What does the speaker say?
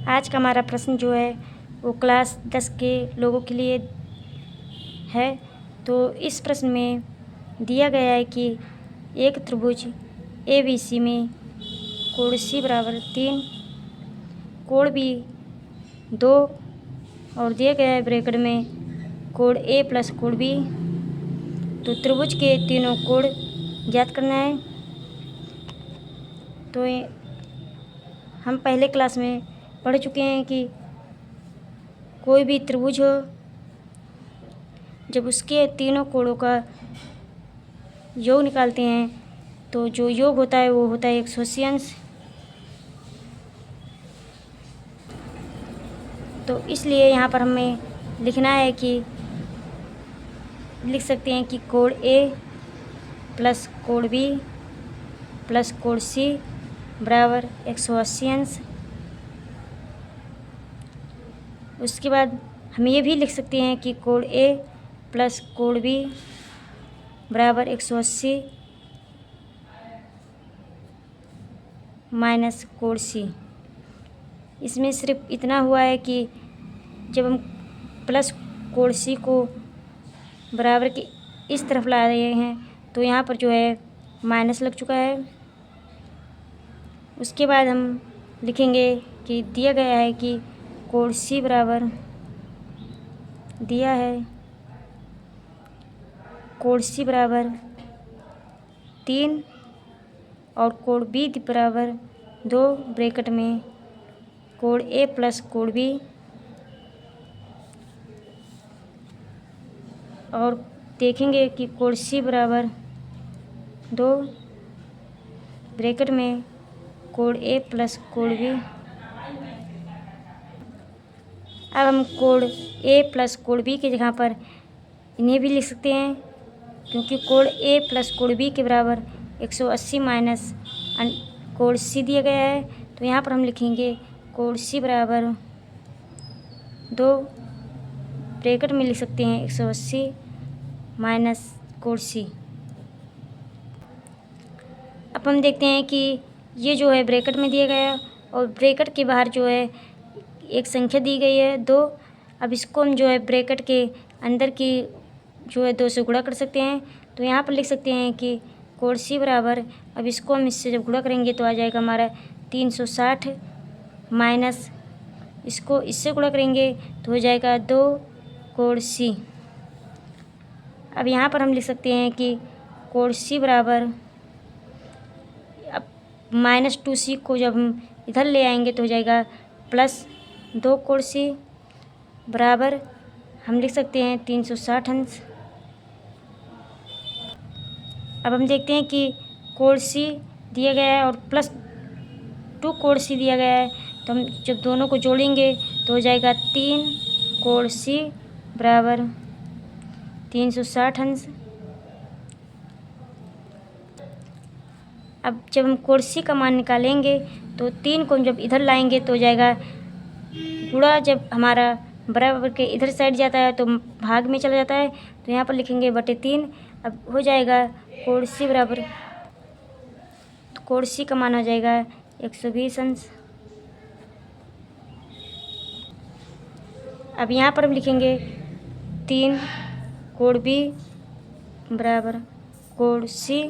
आज का हमारा प्रश्न जो है वो क्लास 10 के लोगों के लिए है। तो इस प्रश्न में दिया गया है कि एक त्रिभुज ABC में कोण C बराबर 3, कोण B 2 और दिया गया है ब्रैकेट में कोण A प्लस कोण B। तो त्रिभुज के तीनों कोण ज्ञात करना है। तो हम पहले क्लास में पढ़ चुके हैं कि कोई भी त्रिभुज हो, जब उसके तीनों कोणों का योग निकालते हैं तो जो योग होता है वो होता है 180 अंश। तो इसलिए यहाँ पर हमें लिखना है कि लिख सकते हैं कि कोण A प्लस कोण B प्लस कोण C बराबर 180 अंश। उसके बाद हम ये भी लिख सकते हैं कि कोण A प्लस कोण B बराबर 180 माइनस कोण C। इसमें सिर्फ इतना हुआ है कि जब हम प्लस कोण C को बराबर के इस तरफ ला रहे हैं तो यहाँ पर जो है माइनस लग चुका है। उसके बाद हम लिखेंगे कि दिया गया है कि कोण C बराबर दिया है कोण C बराबर 3 और कोण B बराबर 2 ब्रैकेट में कोण A प्लस कोण B और देखेंगे कि कोण C बराबर 2 ब्रैकेट में कोण A प्लस कोण B। अब हम कोण A प्लस कोण B की जगह पर इन्हें भी लिख सकते हैं, क्योंकि कोण A प्लस कोण B के बराबर 180 माइनस कोण C दिया गया है। तो यहाँ पर हम लिखेंगे कोण C बराबर 2 ब्रैकेट में लिख सकते हैं 180 माइनस कोण C। अब हम देखते हैं कि ये जो है ब्रैकेट में दिया गया और ब्रैकेट के बाहर जो है एक संख्या दी गई है 2। अब इसको हम जो है ब्रैकेट के अंदर की जो है 2 से गुणा कर सकते हैं। तो यहाँ पर लिख सकते हैं कि कोण C बराबर, अब इसको हम इससे जब गुणा करेंगे तो आ जाएगा हमारा 360 माइनस इसको इससे गुणा करेंगे तो हो जाएगा 2 कोण C। अब यहाँ पर हम लिख सकते हैं कि कोण C बराबर, अब -2C को जब हम इधर ले आएंगे तो हो जाएगा प्लस 2 कोण C बराबर हम लिख सकते हैं 360 अंश। अब हम देखते हैं कि कोण C दिया गया है और प्लस 2 कोण C दिया गया है। तो हम जब दोनों को जोड़ेंगे तो हो जाएगा 3 कोण C बराबर 360 अंश। अब जब हम कोण C का मान निकालेंगे तो 3 को हम जब इधर लाएंगे तो हो जाएगा गुणा, जब हमारा बराबर के इधर साइड जाता है तो भाग में चला जाता है। तो यहाँ पर लिखेंगे बटे 3। अब हो जाएगा कोण C बराबर, तो कोण C का मान हो जाएगा 120 अंश। अब यहाँ पर हम लिखेंगे 3 कोण B बराबर कोण C